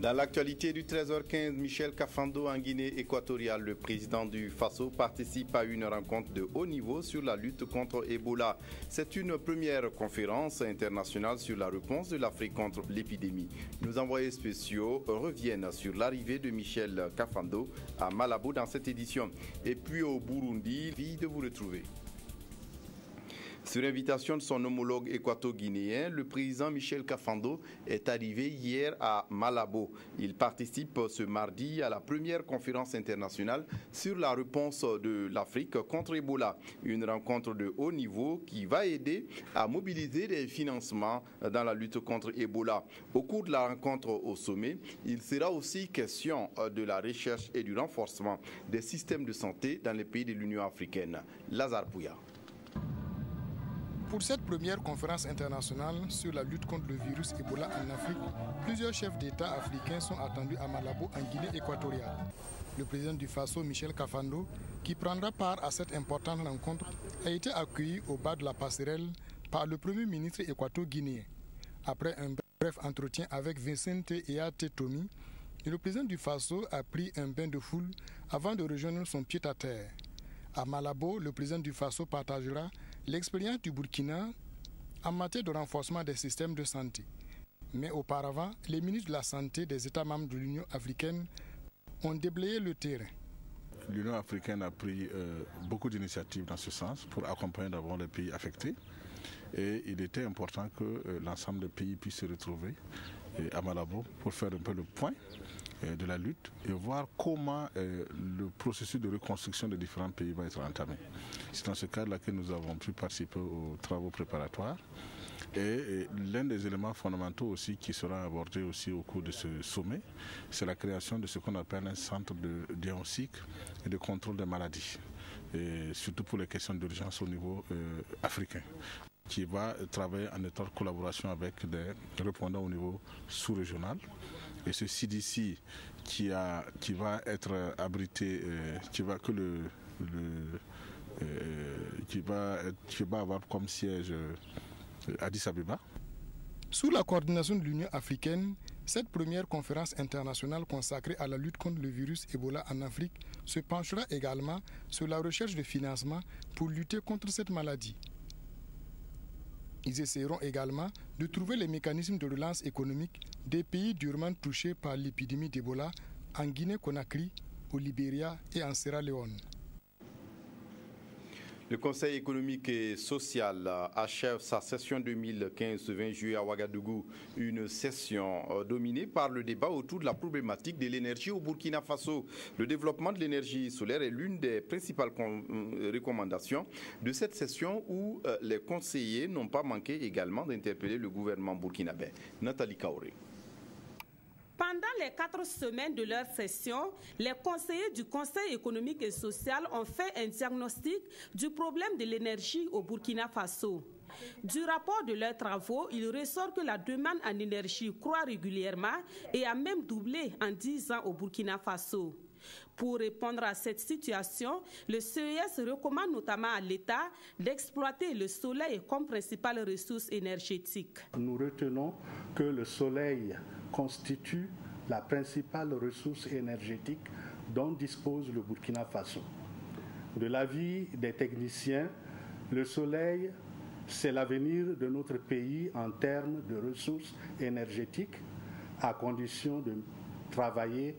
Dans l'actualité du 13h15, Michel Kafando en Guinée équatoriale, le président du Faso, participe à une rencontre de haut niveau sur la lutte contre Ebola. C'est une première conférence internationale sur la réponse de l'Afrique contre l'épidémie. Nos envoyés spéciaux reviennent sur l'arrivée de Michel Kafando à Malabo dans cette édition. Et puis au Burundi, vie de vous retrouver. Sur invitation de son homologue équato-guinéen, le président Michel Kafando est arrivé hier à Malabo. Il participe ce mardi à la première conférence internationale sur la réponse de l'Afrique contre Ebola. Une rencontre de haut niveau qui va aider à mobiliser des financements dans la lutte contre Ebola. Au cours de la rencontre au sommet, il sera aussi question de la recherche et du renforcement des systèmes de santé dans les pays de l'Union africaine. Lazare Pouya. Pour cette première conférence internationale sur la lutte contre le virus Ebola en Afrique, plusieurs chefs d'État africains sont attendus à Malabo en Guinée équatoriale. Le président du Faso, Michel Kafando, qui prendra part à cette importante rencontre, a été accueilli au bas de la passerelle par le premier ministre équato-guinéen. Après un bref entretien avec Vincente Eyate Tomi, le président du Faso a pris un bain de foule avant de rejoindre son pied-à-terre. À Malabo, le président du Faso partagera l'expérience du Burkina en matière de renforcement des systèmes de santé. Mais auparavant, les ministres de la Santé des États membres de l'Union africaine ont déblayé le terrain. L'Union africaine a pris beaucoup d'initiatives dans ce sens pour accompagner d'abord les pays affectés. Et il était important que l'ensemble des pays puissent se retrouver à Malabo pour faire un peu le point de la lutte et voir comment le processus de reconstruction des différents pays va être entamé. C'est dans ce cadre-là que nous avons pu participer aux travaux préparatoires. Et l'un des éléments fondamentaux aussi qui sera abordé aussi au cours de ce sommet, c'est la création de ce qu'on appelle un centre de diagnostic et de contrôle des maladies, et surtout pour les questions d'urgence au niveau africain, qui va travailler en étroite collaboration avec des répondants au niveau sous-régional. Et ce CDC qui va être abrité, qui va avoir comme siège Addis Abeba. Sous la coordination de l'Union africaine, cette première conférence internationale consacrée à la lutte contre le virus Ebola en Afrique se penchera également sur la recherche de financement pour lutter contre cette maladie. Ils essaieront également de trouver les mécanismes de relance économique des pays durement touchés par l'épidémie d'Ebola en Guinée-Conakry, au Libéria et en Sierra Leone. Le Conseil économique et social achève sa session 2015 ce 20 juillet à Ouagadougou. Une session dominée par le débat autour de la problématique de l'énergie au Burkina Faso. Le développement de l'énergie solaire est l'une des principales recommandations de cette session où les conseillers n'ont pas manqué également d'interpeller le gouvernement burkinabé. Nathalie Kaoré. Pendant les 4 semaines de leur session, les conseillers du Conseil économique et social ont fait un diagnostic du problème de l'énergie au Burkina Faso. Du rapport de leurs travaux, il ressort que la demande en énergie croît régulièrement et a même doublé en 10 ans au Burkina Faso. Pour répondre à cette situation, le CES recommande notamment à l'État d'exploiter le soleil comme principale ressource énergétique. Nous retenons que le soleil constitue la principale ressource énergétique dont dispose le Burkina Faso. De l'avis des techniciens, le soleil, c'est l'avenir de notre pays en termes de ressources énergétiques, à condition de travailler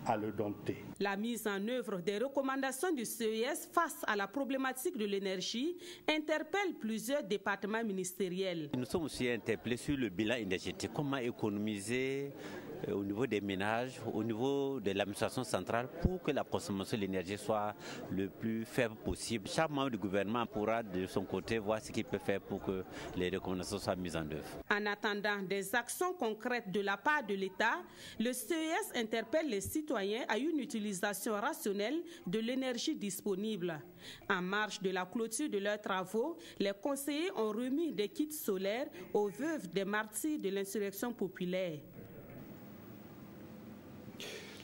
à le dompter. La mise en œuvre des recommandations du CES face à la problématique de l'énergie interpelle plusieurs départements ministériels. Nous sommes aussi interpellés sur le bilan énergétique. Comment économiser au niveau des ménages, au niveau de l'administration centrale pour que la consommation de l'énergie soit le plus faible possible. Chaque membre du gouvernement pourra de son côté voir ce qu'il peut faire pour que les recommandations soient mises en œuvre. En attendant des actions concrètes de la part de l'État, le CES interpelle les citoyens à une utilisation rationnelle de l'énergie disponible. En marge de la clôture de leurs travaux, les conseillers ont remis des kits solaires aux veuves des martyrs de l'insurrection populaire.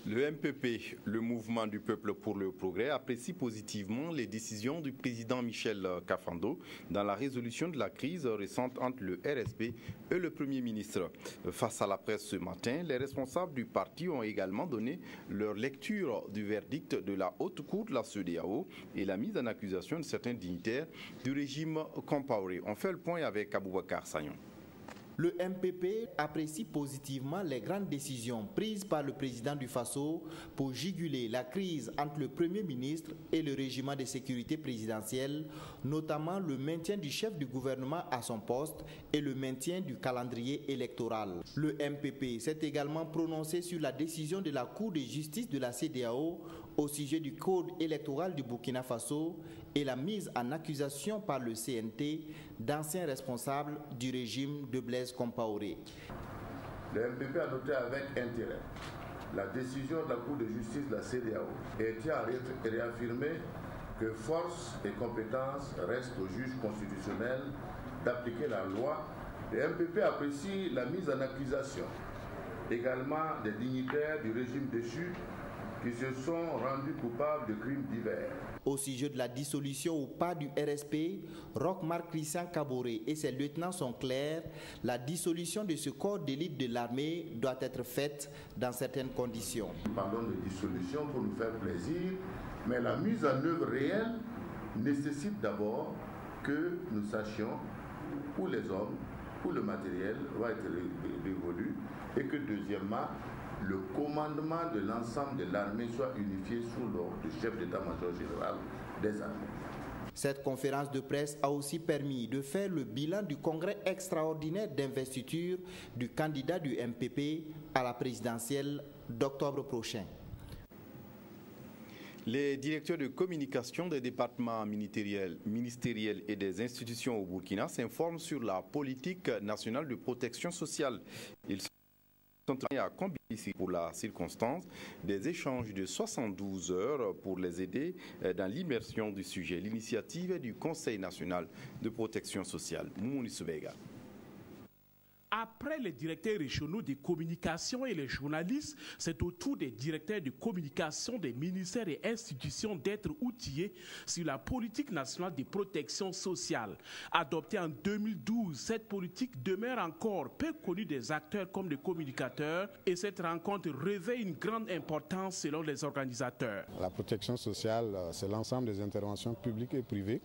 Le MPP, le Mouvement du Peuple pour le Progrès, apprécie positivement les décisions du président Michel Kafando dans la résolution de la crise récente entre le RSP et le Premier ministre. Face à la presse ce matin, les responsables du parti ont également donné leur lecture du verdict de la Haute Cour de la CEDEAO et la mise en accusation de certains dignitaires du régime Compaoré. On fait le point avec Aboubakar Sagnon. Le MPP apprécie positivement les grandes décisions prises par le président du Faso pour juguler la crise entre le Premier ministre et le régime de sécurité présidentielle, notamment le maintien du chef du gouvernement à son poste et le maintien du calendrier électoral. Le MPP s'est également prononcé sur la décision de la Cour de justice de la CEDEAO au sujet du code électoral du Burkina Faso et la mise en accusation par le CNT d'anciens responsables du régime de Blaise Compaoré. Le MPP a noté avec intérêt la décision de la Cour de justice de la CEDEAO et tient à réaffirmer que force et compétence restent au juge constitutionnel d'appliquer la loi. Le MPP apprécie la mise en accusation également des dignitaires du régime déchu qui se sont rendus coupables de crimes divers. Au sujet de la dissolution ou pas du RSP, Roch-Marc Christian Kaboré et ses lieutenants sont clairs. La dissolution de ce corps d'élite de l'armée doit être faite dans certaines conditions. Nous parlons de dissolution pour nous faire plaisir, mais la mise en œuvre réelle nécessite d'abord que nous sachions où les hommes, où le matériel va être révolu et que deuxièmement, le commandement de l'ensemble de l'armée soit unifié sous l'ordre du chef d'état-major général des armées. Cette conférence de presse a aussi permis de faire le bilan du congrès extraordinaire d'investiture du candidat du MPP à la présidentielle d'octobre prochain. Les directeurs de communication des départements ministériels et des institutions au Burkina s'informent sur la politique nationale de protection sociale. Ils sont à combiner pour la circonstance des échanges de 72 heures pour les aider dans l'immersion du sujet. L'initiative est du Conseil national de protection sociale. Moumouni Soubega. Après les directeurs régionaux de communication et les journalistes, c'est au tour des directeurs de communication des ministères et institutions d'être outillés sur la politique nationale de protection sociale. Adoptée en 2012, cette politique demeure encore peu connue des acteurs comme des communicateurs et cette rencontre revêt une grande importance selon les organisateurs. La protection sociale, c'est l'ensemble des interventions publiques et privées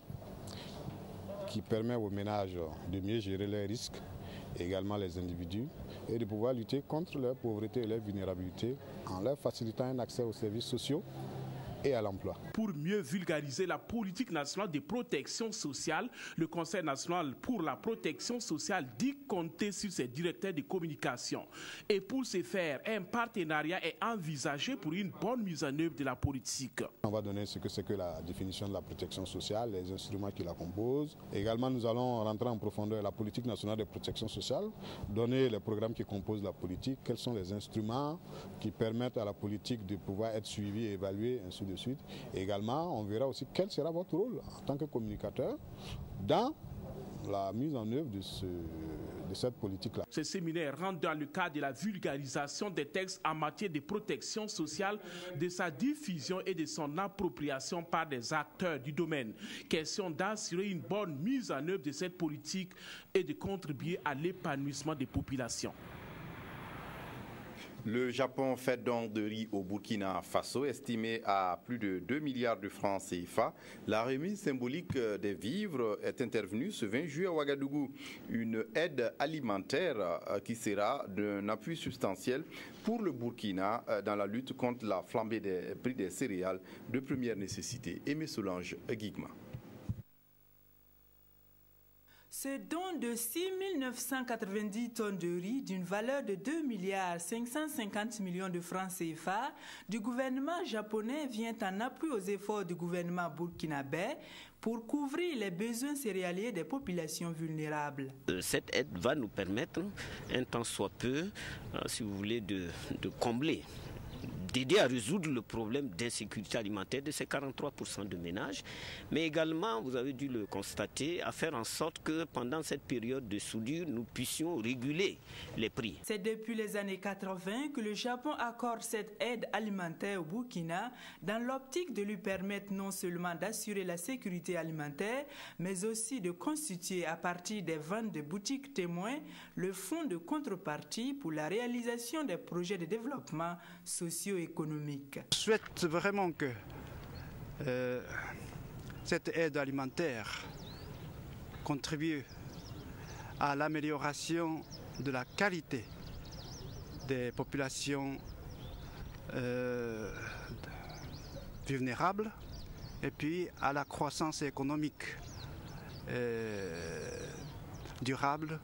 qui permet aux ménages de mieux gérer leurs risques, également les individus, et de pouvoir lutter contre leur pauvreté et leur vulnérabilité en leur facilitant un accès aux services sociaux et à l'emploi. Pour mieux vulgariser la politique nationale de protection sociale, le Conseil national pour la protection sociale dit compter sur ses directeurs de communication. Et pour ce faire, un partenariat est envisagé pour une bonne mise en œuvre de la politique. On va donner ce que c'est que la définition de la protection sociale, les instruments qui la composent. Également, nous allons rentrer en profondeur la politique nationale de protection sociale, donner les programmes qui composent la politique, quels sont les instruments qui permettent à la politique de pouvoir être suivie et évaluée, ainsi de suite. Et également, on verra aussi quel sera votre rôle en tant que communicateur dans la mise en œuvre de cette politique-là. Ce séminaire rentre dans le cadre de la vulgarisation des textes en matière de protection sociale, de sa diffusion et de son appropriation par des acteurs du domaine. Question d'assurer une bonne mise en œuvre de cette politique et de contribuer à l'épanouissement des populations. Le Japon fait don de riz au Burkina Faso, estimé à plus de 2 milliards de francs CFA. La remise symbolique des vivres est intervenue ce 20 juillet à Ouagadougou. Une aide alimentaire qui sera d'un appui substantiel pour le Burkina dans la lutte contre la flambée des prix des céréales de première nécessité. Aimé Solange Guigma. Ce don de 6 990 tonnes de riz d'une valeur de 2 milliards 550 millions de francs CFA du gouvernement japonais vient en appui aux efforts du gouvernement burkinabé pour couvrir les besoins céréaliers des populations vulnérables. Cette aide va nous permettre, un temps soit peu, si vous voulez, de combler d'aider à résoudre le problème d'insécurité alimentaire de ces 43% de ménages, mais également, vous avez dû le constater, à faire en sorte que pendant cette période de soudure, nous puissions réguler les prix. C'est depuis les années 80 que le Japon accorde cette aide alimentaire au Burkina dans l'optique de lui permettre non seulement d'assurer la sécurité alimentaire, mais aussi de constituer à partir des ventes de boutiques témoins le fonds de contrepartie pour la réalisation des projets de développement socio-économique. Je souhaite vraiment que cette aide alimentaire contribue à l'amélioration de la qualité des populations vulnérables et puis à la croissance économique durable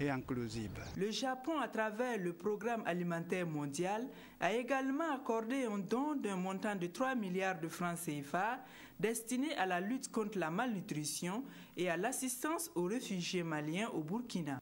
et inclusive. Le Japon, à travers le Programme alimentaire mondial, a également accordé un don d'un montant de 3 milliards de francs CFA destiné à la lutte contre la malnutrition et à l'assistance aux réfugiés maliens au Burkina.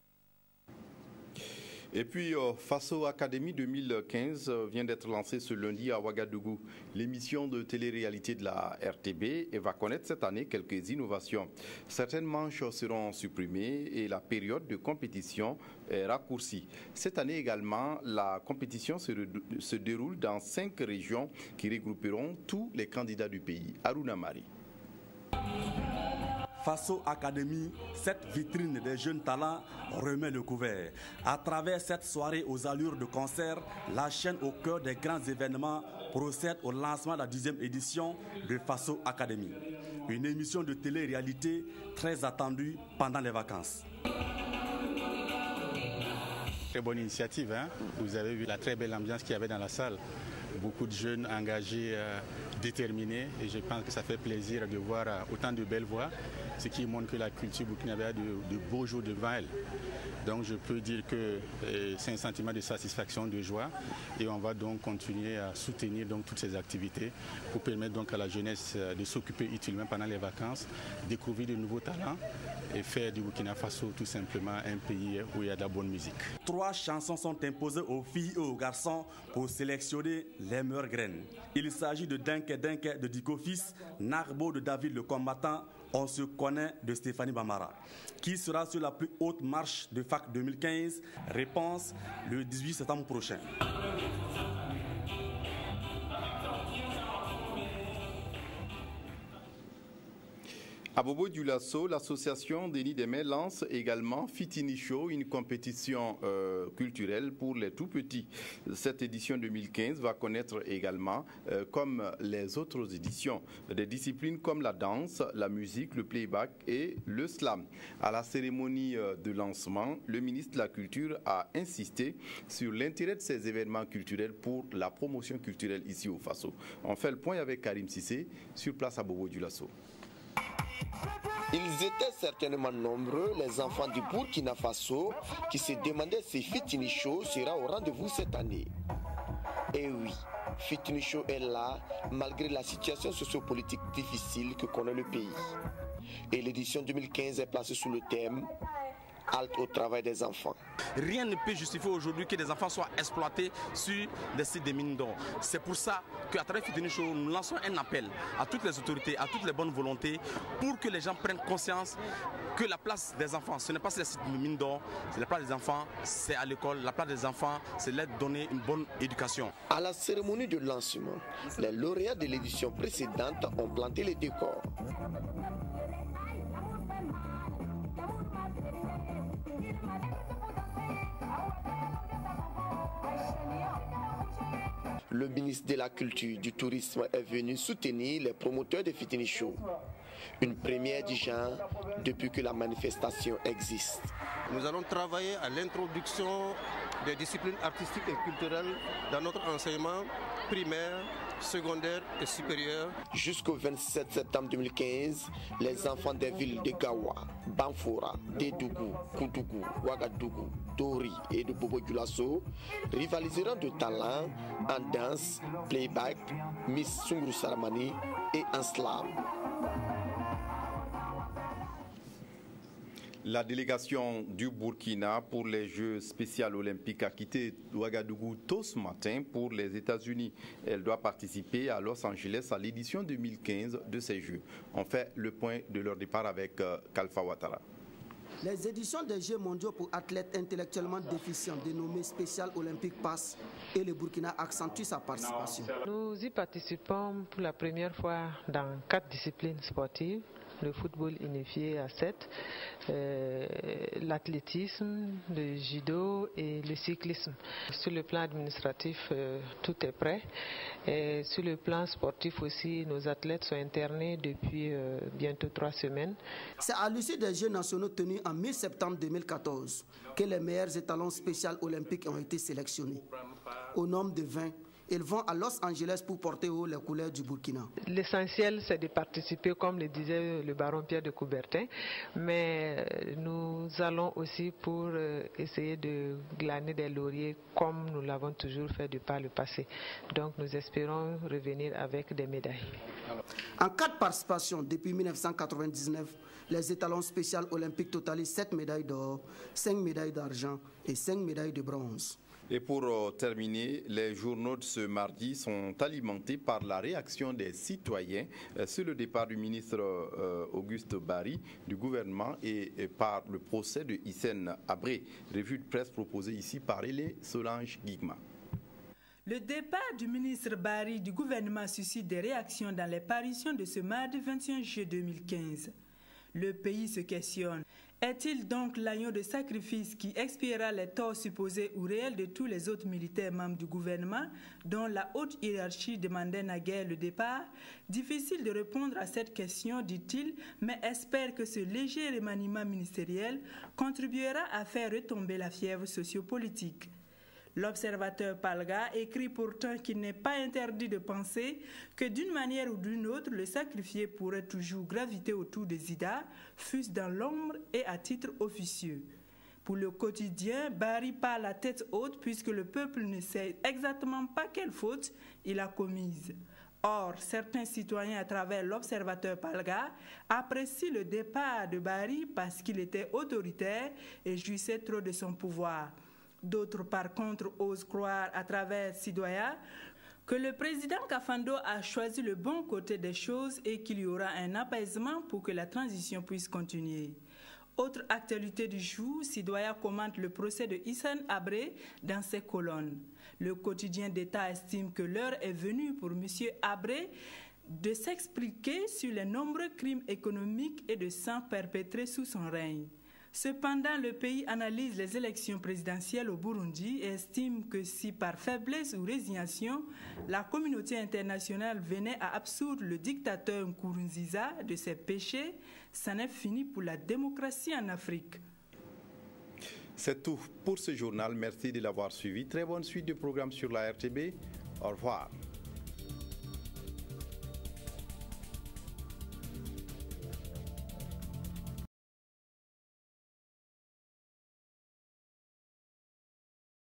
Et puis, Faso Academy 2015 vient d'être lancée ce lundi à Ouagadougou. L'émission de télé-réalité de la RTB va connaître cette année quelques innovations. Certaines manches seront supprimées et la période de compétition est raccourcie. Cette année également, la compétition se déroule dans 5 régions qui regrouperont tous les candidats du pays. Aruna Mari. Faso Academy, cette vitrine des jeunes talents, remet le couvert. À travers cette soirée aux allures de concert, la chaîne au cœur des grands événements procède au lancement de la 10e édition de Faso Academy. Une émission de télé-réalité très attendue pendant les vacances. Très bonne initiative, hein? Vous avez vu la très belle ambiance qu'il y avait dans la salle. Beaucoup de jeunes engagés, déterminés, et je pense que ça fait plaisir de voir autant de belles voix, ce qui montre que la culture burkinabé a de beaux jours devant elle. Donc je peux dire que c'est un sentiment de satisfaction, de joie, et on va donc continuer à soutenir donc toutes ces activités pour permettre donc à la jeunesse de s'occuper utilement pendant les vacances, découvrir de nouveaux talents et faire du Burkina Faso tout simplement un pays où il y a de la bonne musique. 3 chansons sont imposées aux filles et aux garçons pour sélectionner les meilleures graines. Il s'agit de Denke Denke de Diko Fils, Narbo de David le combattant, On se connaît de Stéphanie Bamara. Qui sera sur la plus haute marche de FAC 2015? Réponse le 18 septembre prochain. À Bobo-Dioulasso, l'association Denis Demey lance également Fitini Show, une compétition culturelle pour les tout-petits. Cette édition 2015 va connaître également, comme les autres éditions, des disciplines comme la danse, la musique, le playback et le slam. À la cérémonie de lancement, le ministre de la Culture a insisté sur l'intérêt de ces événements culturels pour la promotion culturelle ici au Faso. On fait le point avec Karim Sissé, sur place à Bobo-Dioulasso. Ils étaient certainement nombreux, les enfants du Burkina Faso, qui se demandaient si Fitini Show sera au rendez-vous cette année. Et oui, Fitini Show est là, malgré la situation sociopolitique difficile que connaît le pays. Et l'édition 2015 est placée sous le thème halte au travail des enfants. Rien ne peut justifier aujourd'hui que des enfants soient exploités sur des sites de mines d'or. C'est pour ça qu'à travers Fitini Show, nous lançons un appel à toutes les autorités, à toutes les bonnes volontés, pour que les gens prennent conscience que la place des enfants, ce n'est pas sur les sites de mines d'or, la place des enfants, c'est à l'école. La place des enfants, c'est leur donner une bonne éducation. À la cérémonie de lancement, les lauréats de l'édition précédente ont planté les décors. Le ministre de la Culture, du Tourisme est venu soutenir les promoteurs de Fitini Show. Une première du genre depuis que la manifestation existe. Nous allons travailler à l'introduction des disciplines artistiques et culturelles dans notre enseignement primaire, secondaire et supérieur. Jusqu'au 27 septembre 2015, les enfants des villes de Gawa, Banfora, Dédougou, Koudougou, Ouagadougou, Dori et de Bobo-Dioulasso rivaliseront de talent en danse, playback, Miss Sunguru Saramani et en slam. La délégation du Burkina pour les Jeux spéciaux olympiques a quitté Ouagadougou tôt ce matin pour les États-Unis. Elle doit participer à Los Angeles à l'édition 2015 de ces Jeux. On fait le point de leur départ avec Kalfa Ouattara. Les éditions des Jeux mondiaux pour athlètes intellectuellement déficients dénommés Spécial Olympique passent et le Burkina accentue sa participation. Nous y participons pour la première fois dans 4 disciplines sportives. Le football unifié à 7, l'athlétisme, le judo et le cyclisme. Sur le plan administratif, tout est prêt. Et sur le plan sportif aussi, nos athlètes sont internés depuis bientôt 3 semaines. C'est à l'issue des Jeux nationaux tenus en mi-septembre 2014 que les meilleurs étalons spéciaux olympiques ont été sélectionnés. Au nombre de 20, ils vont à Los Angeles pour porter haut les couleurs du Burkina. L'essentiel, c'est de participer, comme le disait le baron Pierre de Coubertin, mais nous allons aussi pour essayer de glaner des lauriers comme nous l'avons toujours fait de par le passé. Donc nous espérons revenir avec des médailles. En 4 participations depuis 1999, les étalons spéciaux olympiques totalisent 7 médailles d'or, 5 médailles d'argent et 5 médailles de bronze. Et pour terminer, les journaux de ce mardi sont alimentés par la réaction des citoyens sur le départ du ministre Auguste Bari du gouvernement et par le procès de Hissène Habré. Revue de presse proposée ici par Hélène Solange Guigma. Le départ du ministre Bari du gouvernement suscite des réactions dans les parutions de ce mardi 21 juillet 2015. Le pays se questionne. Est-il donc l'agneau de sacrifice qui expiera les torts supposés ou réels de tous les autres militaires membres du gouvernement dont la haute hiérarchie demandait naguère le départ? Difficile de répondre à cette question, dit-il, mais espère que ce léger remaniement ministériel contribuera à faire retomber la fièvre sociopolitique. L'observateur Palga écrit pourtant qu'il n'est pas interdit de penser que d'une manière ou d'une autre, le sacrifié pourrait toujours graviter autour des Zida, fût-ce dans l'ombre et à titre officieux. Pour le quotidien, Bari parle la tête haute puisque le peuple ne sait exactement pas quelle faute il a commise. Or, certains citoyens à travers l'observateur Palga apprécient le départ de Bari parce qu'il était autoritaire et jouissait trop de son pouvoir. D'autres, par contre, osent croire à travers Sidoya que le président Kafando a choisi le bon côté des choses et qu'il y aura un apaisement pour que la transition puisse continuer. Autre actualité du jour, Sidoya commente le procès de Hissène Habré dans ses colonnes. Le quotidien d'État estime que l'heure est venue pour M. Habré de s'expliquer sur les nombreux crimes économiques et de sang perpétrés sous son règne. Cependant, le pays analyse les élections présidentielles au Burundi et estime que si par faiblesse ou résignation, la communauté internationale venait à absoudre le dictateur Nkurunziza de ses péchés, c'en est fini pour la démocratie en Afrique. C'est tout pour ce journal. Merci de l'avoir suivi. Très bonne suite de programmes sur la RTB. Au revoir.